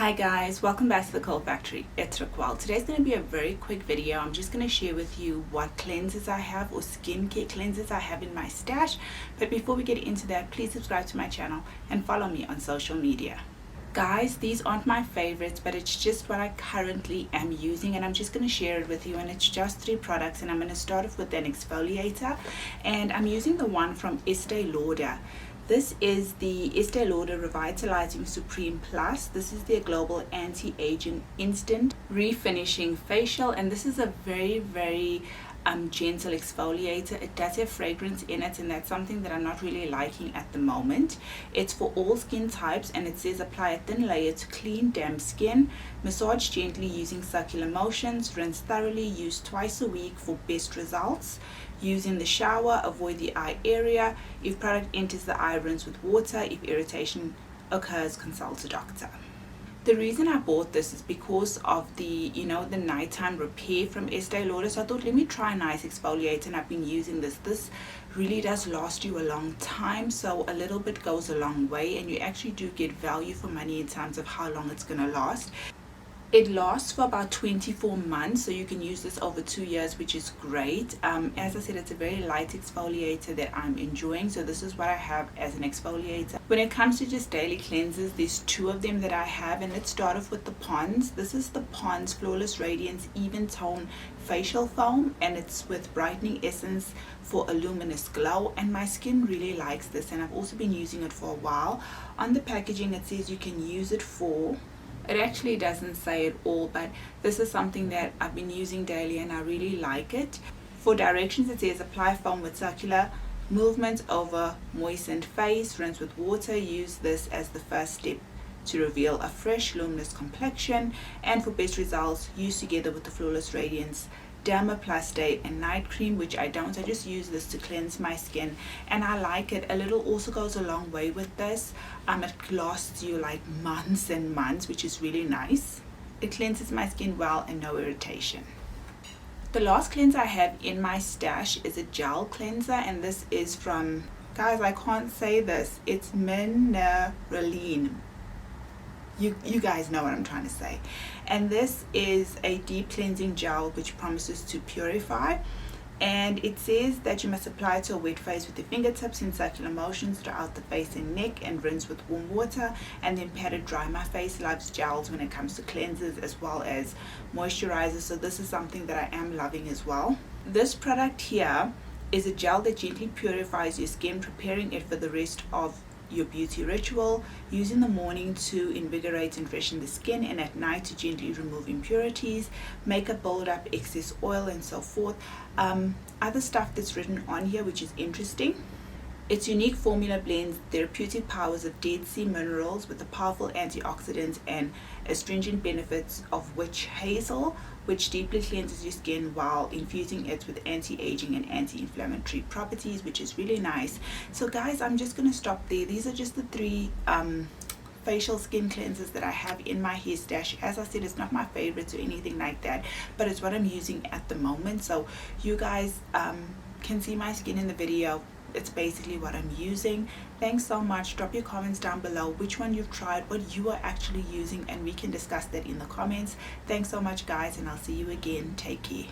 Hi guys, welcome back to the Cold Factory. It's Raquel. Today's going to be a very quick video. I'm just going to share with you what cleansers I have or skincare cleansers I have in my stash. But before we get into that, please subscribe to my channel and follow me on social media. Guys, these aren't my favorites, but it's just what I currently am using, and I'm just going to share it with you. And it's just 3 products, and I'm going to start off with an exfoliator, and I'm using the one from Estee Lauder. This is the Estee Lauder Revitalizing Supreme Plus. This is their global anti-aging instant refinishing facial, and this is a very gentle exfoliator. It does have fragrance in it, and that's something that I'm not really liking at the moment. It's for all skin types, and it says apply a thin layer to clean damp skin, massage gently using circular motions, rinse thoroughly, use twice a week for best results. Use in the shower, avoid the eye area. If product enters the eye, rinse with water. If irritation occurs, consult a doctor. The reason I bought this is because of the nighttime repair from Estee Lauder. So I thought, let me try a nice exfoliator, and I've been using this. This really does last you a long time, so a little bit goes a long way, and you actually do get value for money in terms of how long it's going to last. It lasts for about 24 months, so you can use this over 2 years, which is great. As I said, it's a very light exfoliator that I'm enjoying, so this is what I have as an exfoliator. When it comes to just daily cleansers, there's 2 of them that I have, and let's start off with the Pond's. This is the Pond's Flawless Radiance Even Tone Facial Foam, and it's with brightening essence for a luminous glow, and my skin really likes this, and I've also been using it for a while. On the packaging it says you can use it for, it actually doesn't say it all, but this is something that I've been using daily and I really like it. For directions it says apply foam with circular movements over moistened face, rinse with water, use this as the first step to reveal a fresh luminous complexion, and for best results use together with the Flawless Radiance Derma Plus Day and Night Cream, which I don't. I just use this to cleanse my skin, and I like it. A little also goes a long way with this. It lasts you like months and months, which is really nice. It cleanses my skin well and no irritation. The last cleanser I have in my stash is a gel cleanser, and this is from, guys, I can't say this, it's Mineraline. You guys know what I'm trying to say. And this is a deep cleansing gel which promises to purify, and it says that you must apply it to a wet face with your fingertips in circular motions throughout the face and neck, and rinse with warm water and then pat it dry. My face loves gels when it comes to cleansers as well as moisturizers, so this is something that I am loving as well. This product here is a gel that gently purifies your skin, preparing it for the rest of your beauty ritual. Use in the morning to invigorate and freshen the skin, and at night to gently remove impurities, makeup buildup, excess oil, and so forth. Other stuff that's written on here which is interesting. Its unique formula blends therapeutic powers of Dead Sea minerals with the powerful antioxidants and astringent benefits of witch hazel, which deeply cleanses your skin while infusing it with anti-aging and anti-inflammatory properties, which is really nice. So guys, I'm just going to stop there. These are just the 3 facial skin cleansers that I have in my hair stash. As I said, it's not my favorites or anything like that, but it's what I'm using at the moment. So you guys can see my skin in the video. It's basically what I'm using. Thanks so much. Drop your comments down below which one you've tried, what you are actually using, and we can discuss that in the comments. Thanks so much guys, and I'll see you again. Take care.